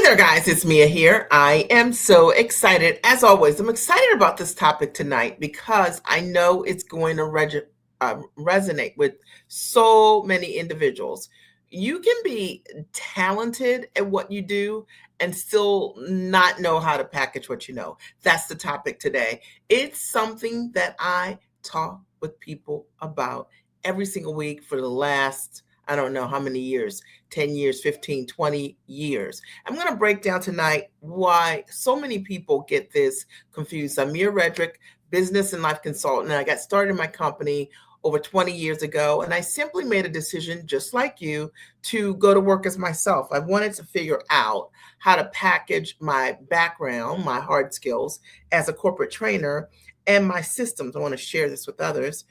Hey there, guys. It's Mia here. I am so excited. As always, I'm excited about this topic tonight because I know it's going to resonate with so many individuals. You can be talented at what you do and still not know how to package what you know. That's the topic today. It's something that I talk with people about every single week for the last, I don't know how many years, 10 years, 15, 20 years. I'm going to break down tonight why so many people get this confused. I'm Mia Redrick, business and life consultant. I got started in my company over 20 years ago, and I simply made a decision, just like you, to go to work as myself. I wanted to figure out how to package my background, my hard skills as a corporate trainer, and my systems. I want to share this with others.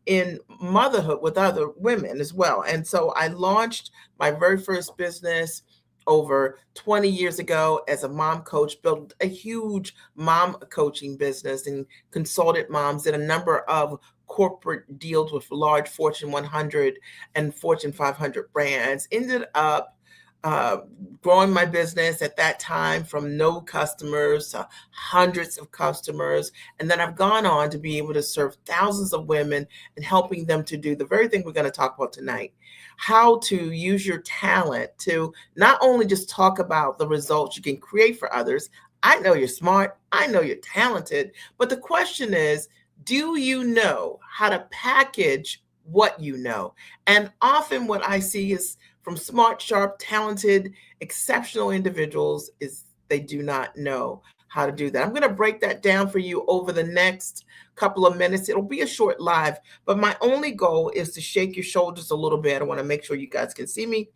In motherhood with other women as well. And so I launched my very first business over 20 years ago as a mom coach, built a huge mom coaching business and consulted moms in a number of corporate deals with large Fortune 100 and Fortune 500 brands. Ended up uh, growing my business at that time from no customers to hundreds of customers. And then I've gone on to be able to serve thousands of women and helping them to do the very thing we're going to talk about tonight: how to use your talent to not only just talk about the results you can create for others. I know you're smart, I know you're talented, but the question is, do you know how to package what you know? And often what I see is from smart, sharp, talented, exceptional individuals is they do not know how to do that. I'm going to break that down for you over the next couple of minutes. It'll be a short live, but my only goal is to shake your shoulders a little bit. I want to make sure you guys can see me.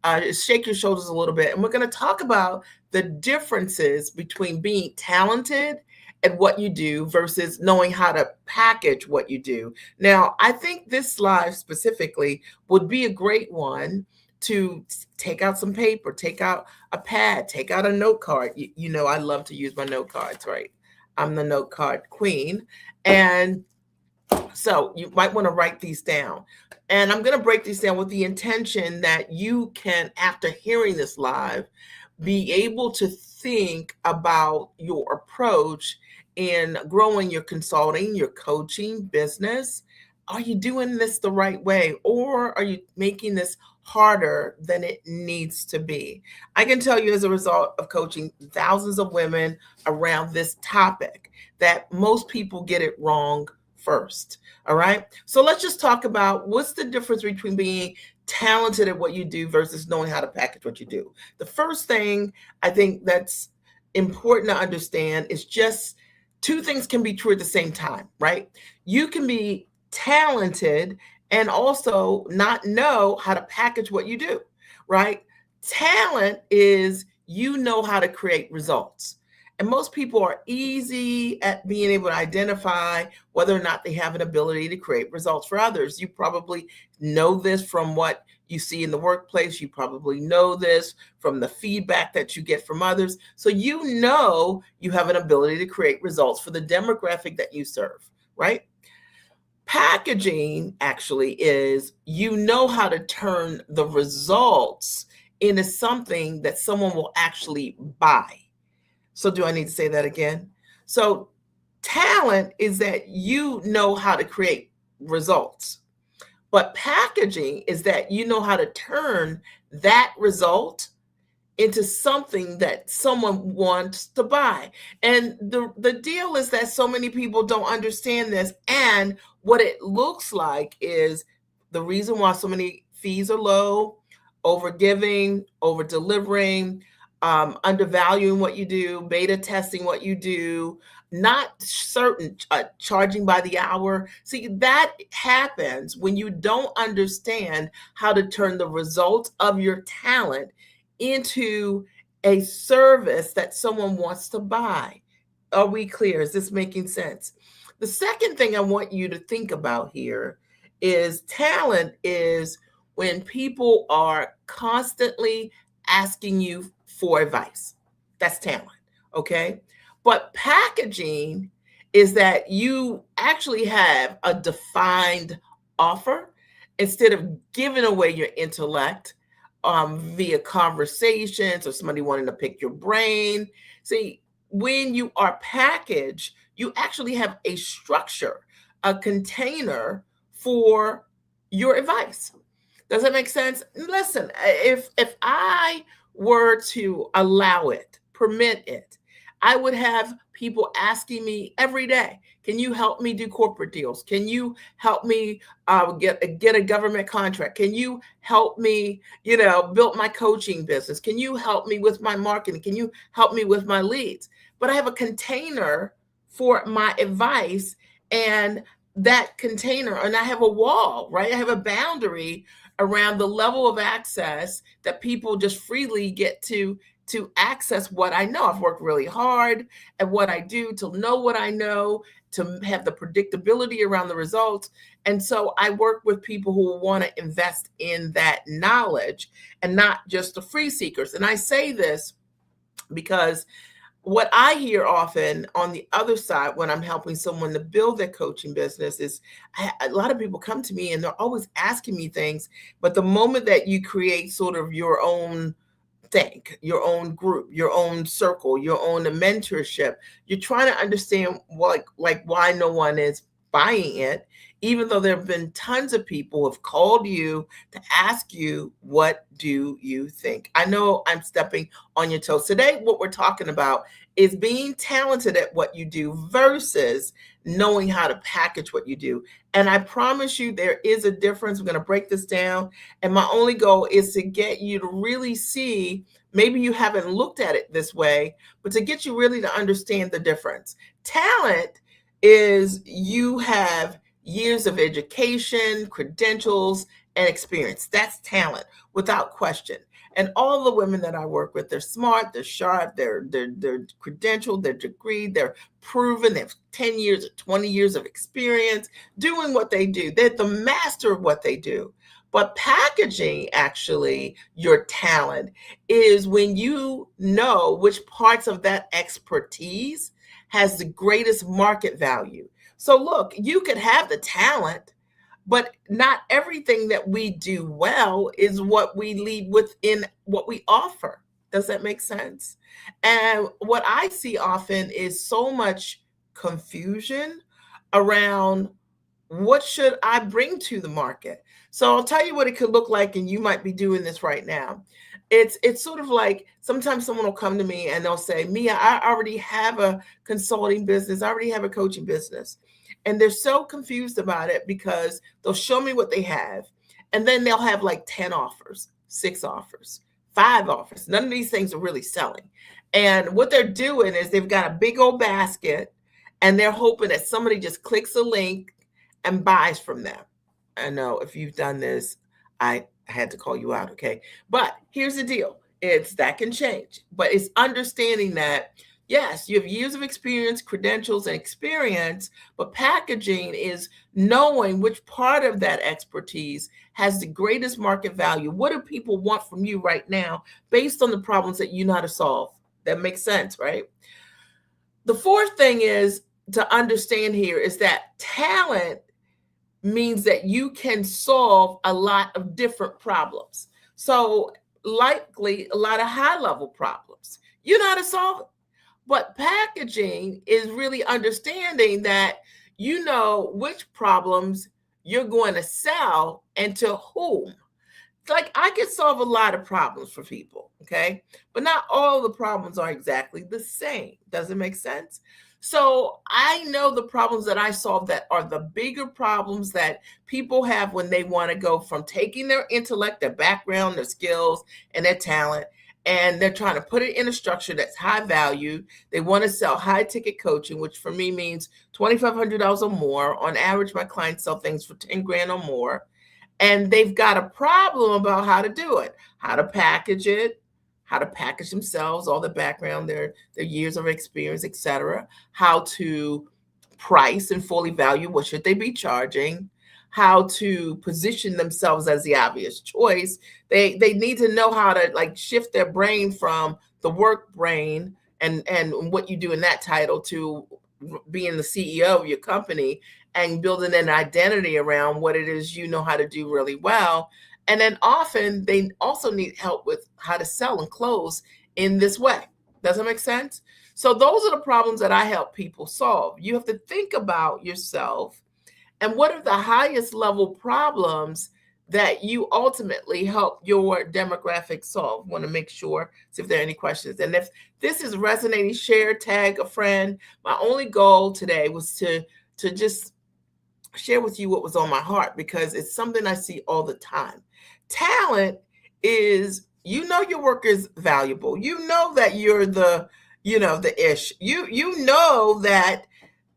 Just shake your shoulders a little bit. And we're going to talk about the differences between being talented at what you do versus knowing how to package what you do. Now, I think this live specifically would be a great one to take out some paper, take out a pad, take out a note card. You know, I love to use my note cards, right? I'm the note card queen. And so you might want to write these down. And I'm going to break these down with the intention that you can, after hearing this live, be able to think about your approach in growing your consulting, your coaching business. Are you doing this the right way, or are you making this harder than it needs to be? I can tell you, as a result of coaching thousands of women around this topic, that most people get it wrong first. All right. So let's just talk about what's the difference between being talented at what you do versus knowing how to package what you do. The first thing I think that's important to understand is just two things can be true at the same time, right? You can be talented and also not know how to package what you do, right? Talent is you know how to create results. And most people are easy at being able to identify whether or not they have an ability to create results for others. You probably know this from what you see in the workplace. You probably know this from the feedback that you get from others. So you know you have an ability to create results for the demographic that you serve, right? Packaging actually is you know how to turn the results into something that someone will actually buy. So do I need to say that again? So talent is that you know how to create results, but packaging is that you know how to turn that result into something that someone wants to buy. And the deal is that so many people don't understand this. And what it looks like is the reason why so many fees are low, over giving, over delivering, undervaluing what you do, beta testing what you do, not certain, charging by the hour. See, that happens when you don't understand how to turn the results of your talent into a service that someone wants to buy. Are we clear? Is this making sense? The second thing I want you to think about here is talent is when people are constantly asking you for advice. That's talent, okay? But packaging is that you actually have a defined offer instead of giving away your intellect. via conversations or somebody wanting to pick your brain. See, when you are packaged, you actually have a structure, a container for your advice. Does that make sense? Listen, if I were to allow it, permit it, I would have people asking me every day, "Can you help me do corporate deals? Can you help me get a government contract? Can you help me, build my coaching business? Can you help me with my marketing? Can you help me with my leads?" But I have a container for my advice, and that container, and I have a wall, right? I have a boundary around the level of access that people just freely get to access what I know. I've worked really hard at what I do to know what I know, to have the predictability around the results. And so I work with people who want to invest in that knowledge and not just the free seekers. And I say this because what I hear often on the other side when I'm helping someone to build their coaching business is a lot of people come to me and they're always asking me things. But the moment that you create sort of your own think, your own group, your own circle, your own mentorship, you're trying to understand like why no one is buying it, even though there have been tons of people who have called you to ask you, what do you think? I know I'm stepping on your toes. Today, what we're talking about is being talented at what you do versus knowing how to package what you do. And I promise you there is a difference. We're going to break this down. And my only goal is to get you to really see, maybe you haven't looked at it this way, but to get you really to understand the difference. Talent is you have years of education, credentials, and experience. That's talent without question. And all the women that I work with, they're smart, they're sharp, they're credentialed, they're degreed, they're proven, they have 10 years or 20 years of experience doing what they do. They're the master of what they do. But packaging actually your talent is when you know which parts of that expertise has the greatest market value. So look, you could have the talent, but not everything that we do well is what we lead within what we offer. Does that make sense? And what I see often is so much confusion around what should I bring to the market. So I'll tell you what it could look like, and you might be doing this right now. It's sort of like sometimes someone will come to me and they'll say, "Mia, I already have a consulting business, I already have a coaching business." And they're so confused about it because they'll show me what they have, and then they'll have like 10 offers, 6 offers, 5 offers. None of these things are really selling. And what they're doing is they've got a big old basket and they're hoping that somebody just clicks a link and buys from them. I know if you've done this, I had to call you out, okay? But here's the deal. It's that can change, but it's understanding that yes, you have years of experience, credentials, and experience, but packaging is knowing which part of that expertise has the greatest market value. What do people want from you right now based on the problems that you know how to solve? That makes sense, right? The fourth thing is to understand here is that talent means that you can solve a lot of different problems. So, likely a lot of high level problems. You know how to solve it. But packaging is really understanding that you know which problems you're going to sell and to whom. Like I can solve a lot of problems for people, okay? But not all the problems are exactly the same. Does it make sense? So I know the problems that I solve that are the bigger problems that people have when they want to go from taking their intellect, their background, their skills, and their talent, and they're trying to put it in a structure that's high value. They want to sell high ticket coaching, which for me means $2,500 or more. On average, my clients sell things for 10 grand or more, and they've got a problem about how to do it, how to package it, how to package themselves, all the background, their years of experience, etc., how to price and fully value what should they be charging, how to position themselves as the obvious choice. They need to know how to like shift their brain from the work brain and what you do in that title to being the CEO of your company and building an identity around what it is you know how to do really well. And then often they also need help with how to sell and close in this way. Does that make sense? So those are the problems that I help people solve. You have to think about yourself and what are the highest level problems that you ultimately help your demographic solve. Want to make sure, see if there are any questions. And if this is resonating, share, tag a friend. My only goal today was to just share with you what was on my heart because it's something I see all the time. Talent is, you know, your work is valuable. You know that you're the, you know, the ish. You know that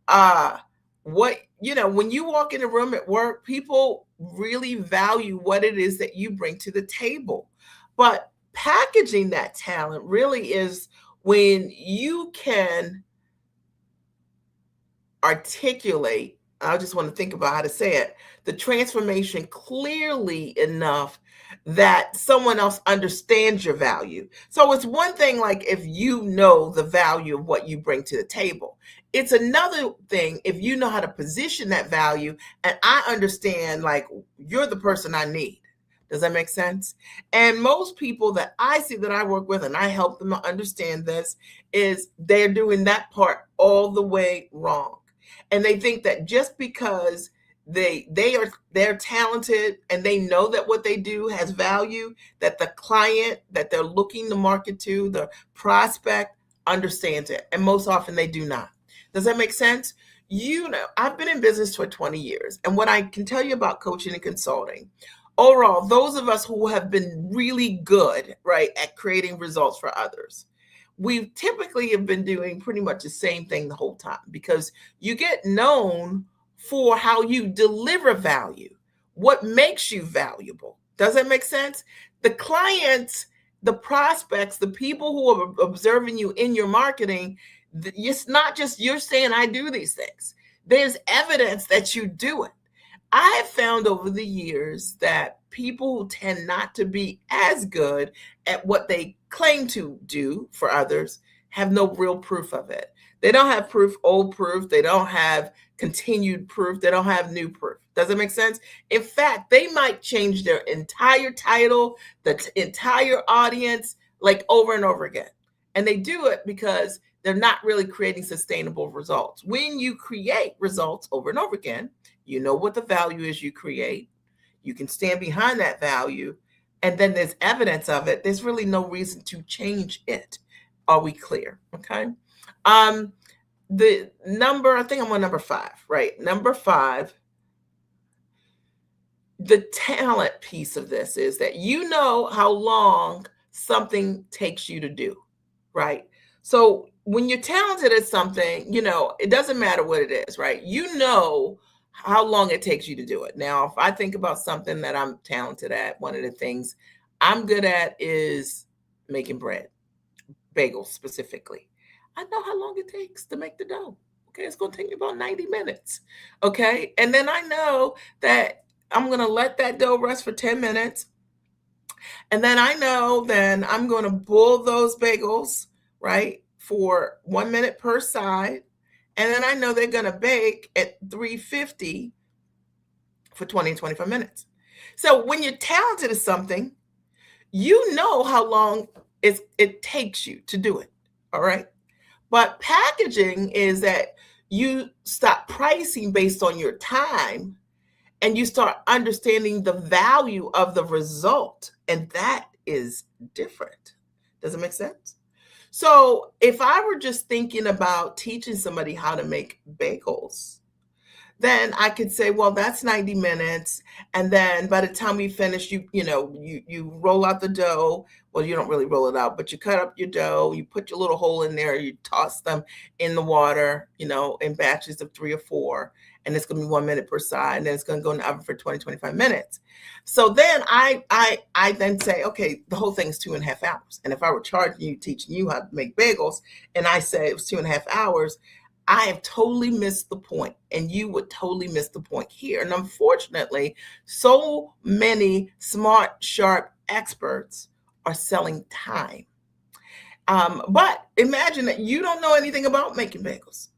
uh what, you know, when you walk in a room at work, people really value what it is that you bring to the table. But packaging that talent really is when you can articulate, I just want to think about how to say it, the transformation clearly enough that someone else understands your value. So it's one thing like if you know the value of what you bring to the table. It's another thing if you know how to position that value and I understand like you're the person I need. Does that make sense? And most people that I see that I work with and I help them understand this is they're doing that part all the way wrong, and they think that just because they're talented and they know that what they do has value, that the client that they're looking to market to, the prospect, understands it, and most often they do not. Does that make sense? You know, I've been in business for 20 years, and what I can tell you about coaching and consulting, overall, those of us who have been really good, right, at creating results for others, we typically have been doing pretty much the same thing the whole time because you get known for how you deliver value, what makes you valuable. Does that make sense? The clients, the prospects, the people who are observing you in your marketing, it's not just you're saying, I do these things. There's evidence that you do it. I have found over the years that people who tend not to be as good at what they claim to do for others have no real proof of it. They don't have proof, old proof. They don't have continued proof. They don't have new proof. Does it make sense? In fact, they might change their entire title, the entire audience, like over and over again. And they do it because they're not really creating sustainable results. When you create results over and over again, you know what the value is you create. You can stand behind that value. And then there's evidence of it. There's really no reason to change it. Are we clear? Okay. The number, I think I'm on number 5, right? Number 5, the talent piece of this is that you know how long something takes you to do, right? So when you're talented at something, you know, it doesn't matter what it is, right? You know how long it takes you to do it. Now, if I think about something that I'm talented at, one of the things I'm good at is making bread, bagels specifically. I know how long it takes to make the dough. Okay, it's going to take me about 90 minutes. Okay, and then I know that I'm going to let that dough rest for 10 minutes. And then I know then I'm going to boil those bagels, right, for 1 minute per side. And then I know they're going to bake at 350 for 20 and 25 minutes. So when you're talented at something, you know how long it takes you to do it. All right. But packaging is that you stop pricing based on your time and you start understanding the value of the result. And that is different. Does it make sense? So if I were just thinking about teaching somebody how to make bagels, then I could say, well, that's 90 minutes. And then by the time we finish, you roll out the dough. Well, you don't really roll it out, but you cut up your dough, you put your little hole in there, you toss them in the water, in batches of 3 or 4. And it's going to be 1 minute per side. And then it's going to go in the oven for 20, 25 minutes. So then I then say, okay, the whole thing is 2.5 hours. And if I were charging you, teaching you how to make bagels, and I say it was 2.5 hours, I have totally missed the point, and you would totally miss the point here. And unfortunately, so many smart, sharp experts are selling time. But imagine that you don't know anything about making bagels.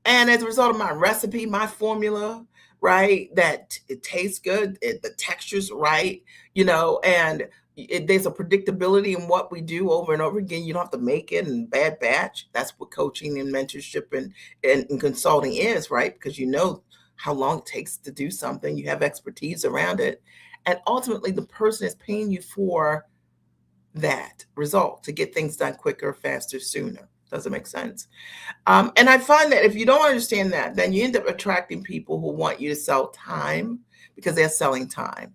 And as a result of my recipe, my formula, right? That it tastes good, the texture's right, and there's a predictability in what we do over and over again. You don't have to make it in bad batch. That's what coaching and mentorship and consulting is, right? Because you know how long it takes to do something, you have expertise around it. And ultimately, the person is paying you for that result to get things done quicker, faster, sooner. Does it make sense? And I find that if you don't understand that, then you end up attracting people who want you to sell time because they're selling time.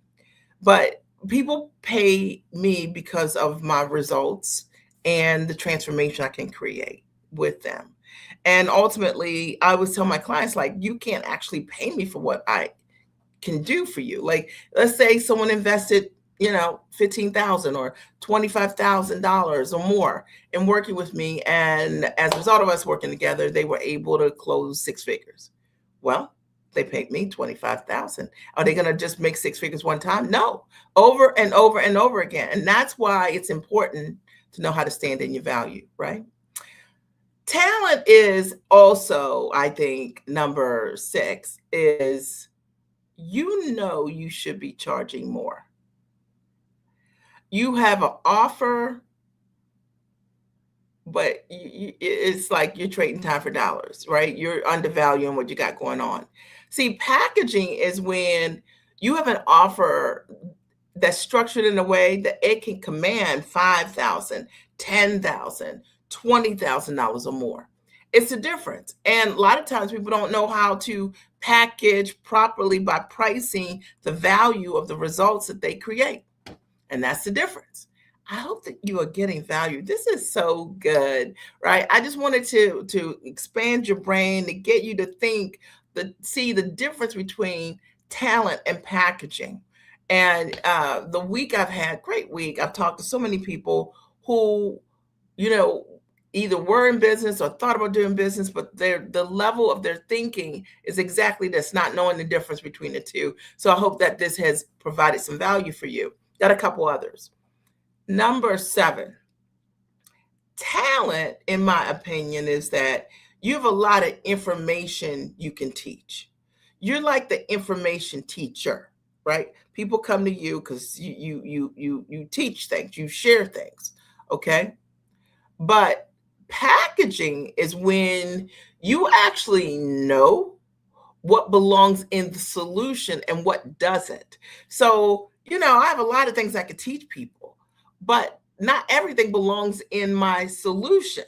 But people pay me because of my results and the transformation I can create with them. And ultimately, I always tell my clients, like, you can't actually pay me for what I can do for you. Like, let's say someone invested, 15,000 or $25,000 or more in working with me. And as a result of us working together, they were able to close six figures. Well, they paid me 25,000. Are they going to just make six figures one time? No, over and over and over again. And that's why it's important to know how to stand in your value, right? Talent is also, I think, number 6 is you should be charging more. You have an offer, but it's like you're trading time for dollars, right? You're undervaluing what you got going on. See, packaging is when you have an offer that's structured in a way that it can command 5,000, 10,000, $20,000 or more. It's a difference. And a lot of times people don't know how to package properly by pricing the value of the results that they create. And that's the difference. I hope that you are getting value. This is so good, right? I just wanted to expand your brain to get you to think, see the difference between talent and packaging. And the week I've had, great week. I've talked to so many people who, you know, either were in business or thought about doing business, but the level of their thinking is exactly this, not knowing the difference between the two. So I hope that this has provided some value for you. Got a couple others. Number 7, talent, in my opinion, is that you have a lot of information you can teach. You're like the information teacher, right? People come to you because you teach things, you share things, okay? But packaging is when you actually know what belongs in the solution and what doesn't. So, I have a lot of things I could teach people, but not everything belongs in my solution.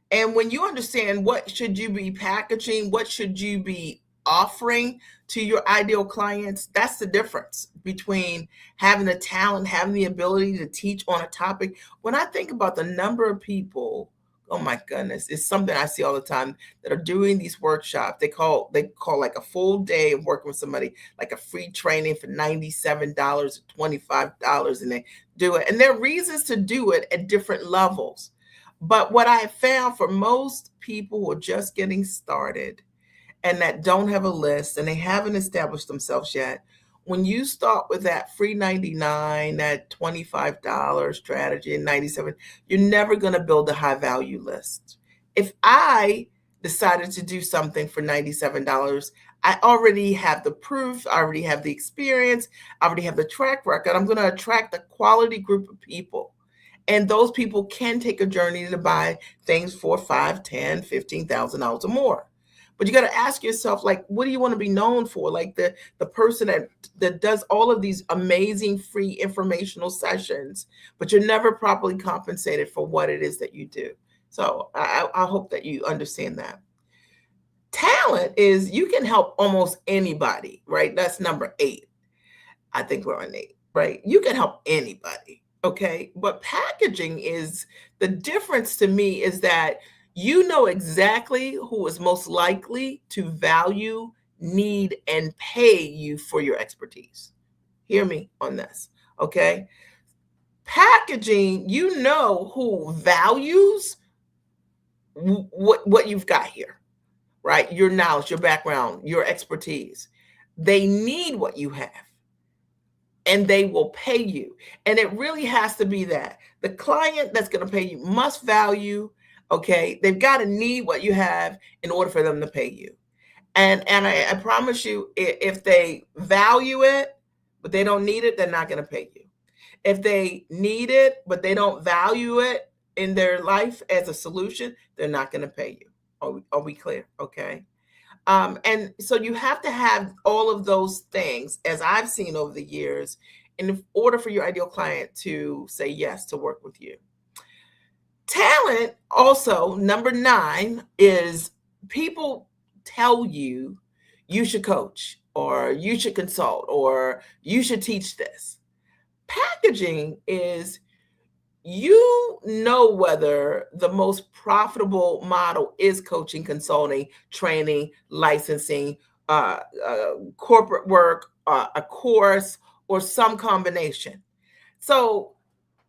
And when you understand what should you be packaging, what should you be offering to your ideal clients, that's the difference between having the talent, having the ability to teach on a topic. When I think about the number of people, oh my goodness, it's something I see all the time that are doing these workshops. They call like a full day of working with somebody, like a free training for $97 or $25, and they do it. And there are reasons to do it at different levels. But what I have found for most people who are just getting started and that don't have a list and they haven't established themselves yet, when you start with that free 99, that $25 strategy and 97, you're never going to build a high value list. If I decided to do something for $97, I already have the proof, I already have the experience, I already have the track record. I'm going to attract a quality group of people. And those people can take a journey to buy things for $5, $10, $15,000 or more. But you got to ask yourself, like, what do you want to be known for? Like the person that does all of these amazing free informational sessions, but you're never properly compensated for what it is that you do. So I hope that you understand that. Talent is you can help almost anybody, right? That's number 8. I think we're on 8, right? You can help anybody. Okay. But packaging is the difference to me is that you know exactly who is most likely to value, need, and pay you for your expertise. Hear me on this. Okay. Packaging, you know who values what you've got here, right? Your knowledge, your background, your expertise. They need what you have and they will pay you. And it really has to be that the client that's going to pay you must value, okay? They've got to need what you have in order for them to pay you. And I promise you, if they value it, but they don't need it, they're not going to pay you. If they need it, but they don't value it in their life as a solution, they're not going to pay you. Are we clear? Okay. And so you have to have all of those things, as I've seen over the years, in order for your ideal client to say yes to work with you. Talent, also, number 9 is people tell you you should coach or you should consult or you should teach this. Packaging is you know whether the most profitable model is coaching, consulting, training, licensing, corporate work, a course, or some combination. So,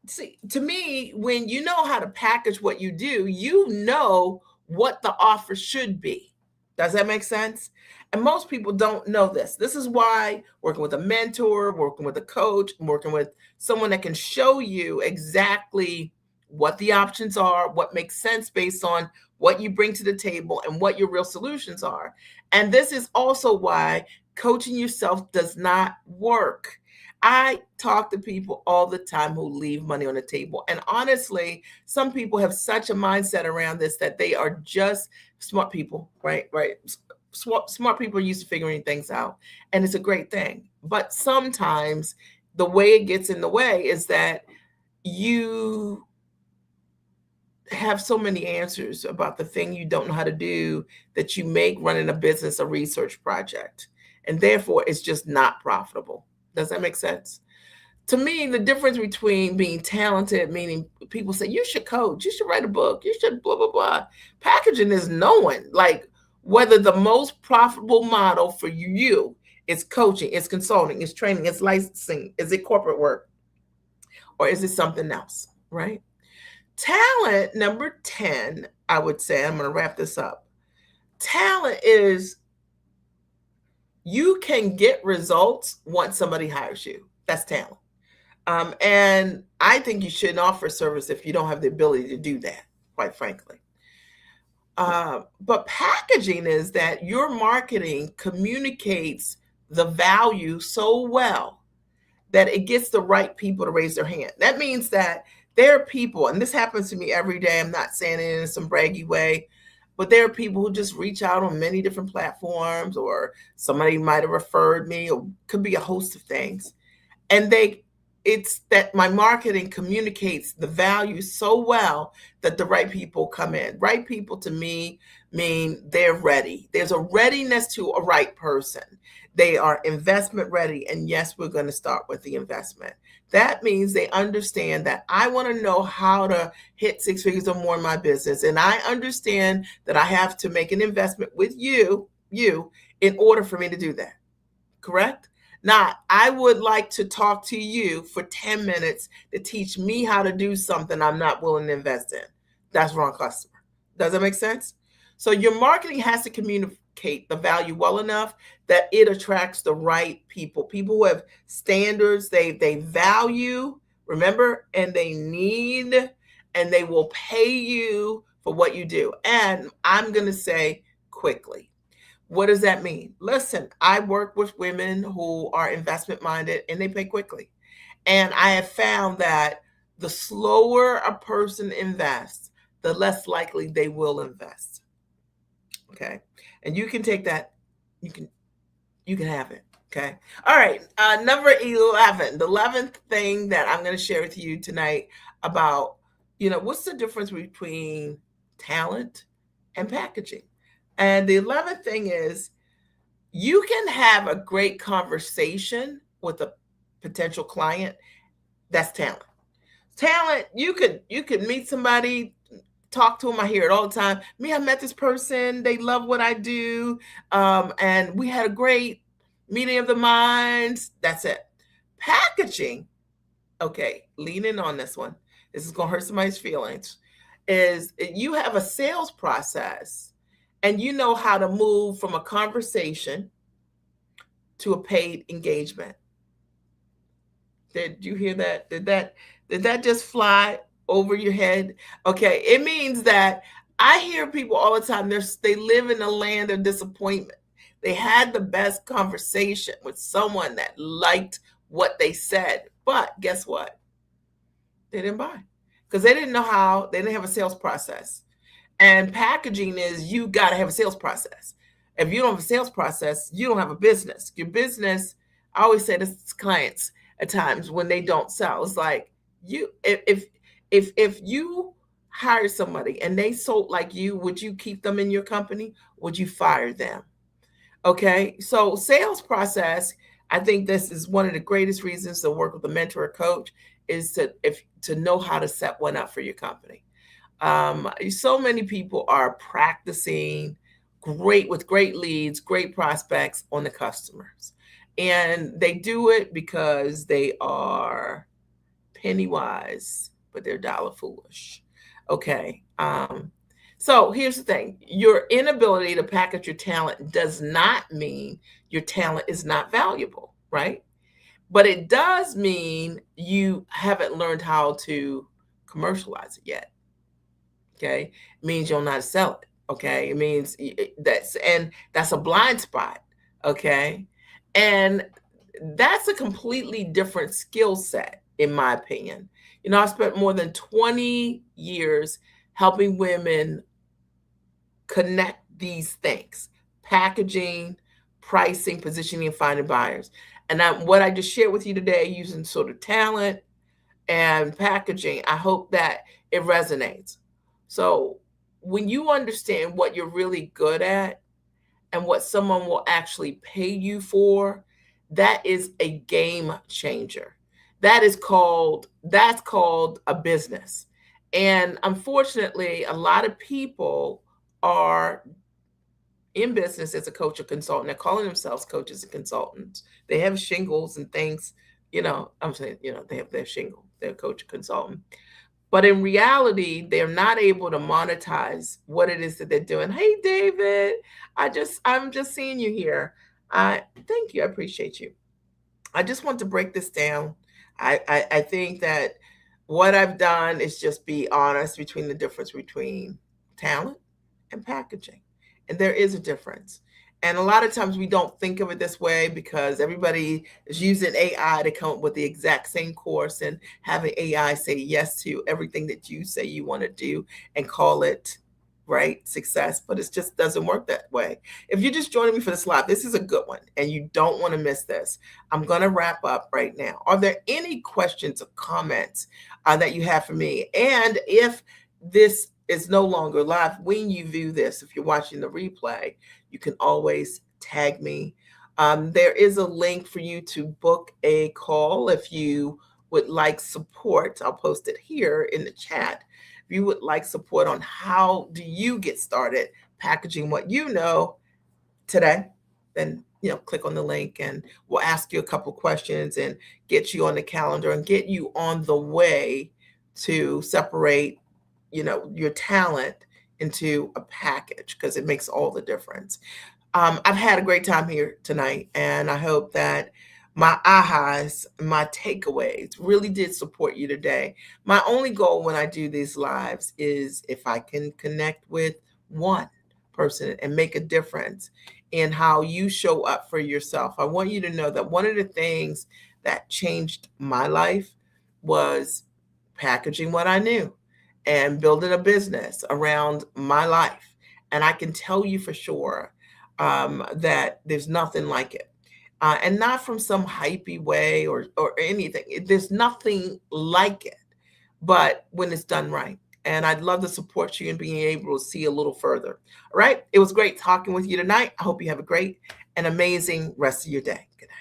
see, to me, when you know how to package what you do, you know what the offer should be. Does that make sense? And most people don't know this. This is why working with a mentor, working with a coach, working with someone that can show you exactly what the options are, what makes sense based on what you bring to the table and what your real solutions are. And this is also why coaching yourself does not work. I talk to people all the time who leave money on the table. And honestly, some people have such a mindset around this that they are just smart people, right? Right. Smart people are used to figuring things out. And it's a great thing. But sometimes the way it gets in the way is that you have so many answers about the thing you don't know how to do that you make running a business a research project. And therefore, it's just not profitable. Does that make sense? To me, the difference between being talented, meaning people say you should coach, you should write a book, you should blah, blah, blah. Packaging is knowing like whether the most profitable model for you is coaching, is consulting, is training, is licensing, is it corporate work, or is it something else, right? Talent, number 10, I would say, I'm going to wrap this up. Talent is you can get results once somebody hires you. That's talent. And I think you shouldn't offer service if you don't have the ability to do that, quite frankly. But packaging is that your marketing communicates the value so well that it gets the right people to raise their hand. That means that there are people, and this happens to me every day. I'm not saying it in some braggy way, but there are people who just reach out on many different platforms, or somebody might have referred me, or could be a host of things. And it's that my marketing communicates the value so well that the right people come in. Right people to me mean they're ready. There's a readiness to a right person. They are investment ready. And yes, we're going to start with the investment. That means they understand that I want to know how to hit 6 figures or more in my business. And I understand that I have to make an investment with you in order for me to do that. Correct? Now, I would like to talk to you for 10 minutes to teach me how to do something I'm not willing to invest in. That's wrong customer. Does that make sense? So your marketing has to communicate the value well enough that it attracts the right people. People who have standards, they value, remember, and they need, and they will pay you for what you do. And I'm going to say quickly. What does that mean? Listen, I work with women who are investment minded and they pay quickly. And I have found that the slower a person invests, the less likely they will invest. Okay. And you can take that, you can have it. Okay. All right. Number 11, the 11th thing that I'm going to share with you tonight about, what's the difference between talent and packaging? And the 11th thing is you can have a great conversation with a potential client. That's talent. Talent, you could meet somebody, talk to them. I hear it all the time. I met this person. They love what I do. And we had a great meeting of the minds. That's it. Packaging, okay, lean in on this one. This is going to hurt somebody's feelings. Is you have a sales process and you know how to move from a conversation to a paid engagement. Did you hear that? Did that just fly over your head? Okay, it means that I hear people all the time. They live in a land of disappointment. They had the best conversation with someone that liked what they said. But guess what? They didn't buy because they didn't know how, they didn't have a sales process. And packaging is, you got to have a sales process. If you don't have a sales process, you don't have a business. Your business, I always say this to clients at times when they don't sell. It's like, you if you hire somebody and they sold like you, would you keep them in your company? Would you fire them? Okay. So sales process, I think this is one of the greatest reasons to work with a mentor or coach, is to know how to set one up for your company. So many people are practicing great with great leads, great prospects on the customers. And they do it because they are penny wise, but they're dollar foolish. Okay. So here's the thing, your inability to package your talent does not mean your talent is not valuable, right? But it does mean you haven't learned how to commercialize it yet. Okay. It means you don't know how to sell it. Okay. It means that's a blind spot. Okay. And that's a completely different skill set, in my opinion. I spent more than 20 years helping women connect these things: packaging, pricing, positioning, and finding buyers. And what I just shared with you today, using sort of talent and packaging, I hope that it resonates. So when you understand what you're really good at and what someone will actually pay you for, that is a game changer. That's called a business. And unfortunately, a lot of people are in business as a coach or consultant. They're calling themselves coaches and consultants. They have shingles and things, I'm saying, they have their shingle, they're a coach or consultant. But in reality, they're not able to monetize what it is that they're doing. Hey, David, I'm just seeing you here. Thank you. I appreciate you. I just want to break this down. I think that what I've done is just be honest between the difference between talent and packaging. And there is a difference. And a lot of times we don't think of it this way because everybody is using AI to come up with the exact same course and having AI say yes to everything that you say you want to do and call it, right, success. But it just doesn't work that way. If you're just joining me for this live, this is a good one and you don't want to miss this. I'm going to wrap up right now. Are there any questions or comments that you have for me? And if this is no longer live, when you view this, if you're watching the replay, you can always tag me. There is a link for you to book a call if you would like support. I'll post it here in the chat. If you would like support on how do you get started packaging what you know today, then click on the link and we'll ask you a couple questions and get you on the calendar and get you on the way to separate your talent into a package, because it makes all the difference. I've had a great time here tonight, and I hope that my ahas, my takeaways really did support you today. My only goal when I do these lives is if I can connect with one person and make a difference in how you show up for yourself. I want you to know that one of the things that changed my life was packaging what I knew and building a business around my life. And I can tell you for sure that there's nothing like it. And not from some hypey way or anything. There's nothing like it, but when it's done right. And I'd love to support you in being able to see a little further. All right. It was great talking with you tonight. I hope you have a great and amazing rest of your day. Good night.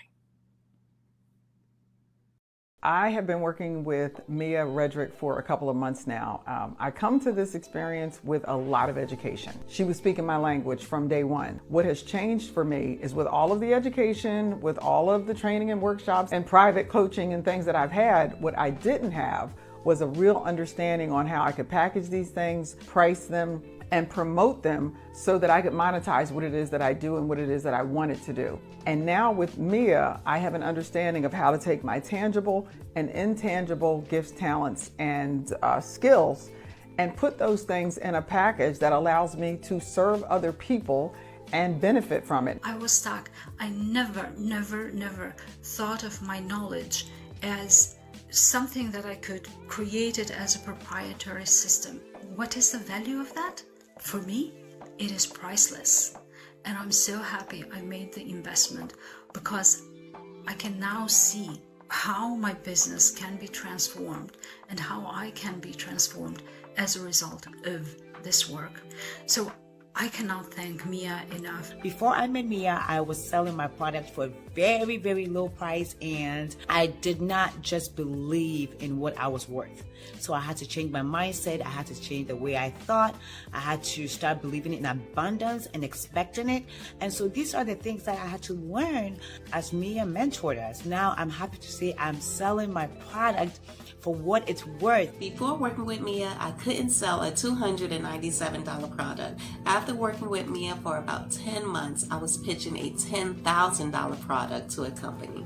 I have been working with Mia Redrick for a couple of months now. I come to this experience with a lot of education. She was speaking my language from day one. What has changed for me is with all of the education, with all of the training and workshops and private coaching and things that I've had, what I didn't have was a real understanding on how I could package these things, price them, and promote them so that I could monetize what it is that I do and what it is that I wanted to do. And now with Mia, I have an understanding of how to take my tangible and intangible gifts, talents, and skills and put those things in a package that allows me to serve other people and benefit from it. I was stuck. I never thought of my knowledge as something that I could create it as a proprietary system. What is the value of that? For me, it is priceless. And I'm so happy I made the investment because I can now see how my business can be transformed and how I can be transformed as a result of this work. So I cannot thank Mia enough. Before I met Mia, I was selling my product for a very low price, and I did not just believe in what I was worth. So I had to change my mindset. I had to change the way I thought. I had to start believing in abundance and expecting it. And so these are the things that I had to learn as Mia mentored us. Now I'm happy to say I'm selling my product for what it's worth. Before working with Mia, I couldn't sell a $297 product. After working with Mia for about 10 months, I was pitching a $10,000 product to a company.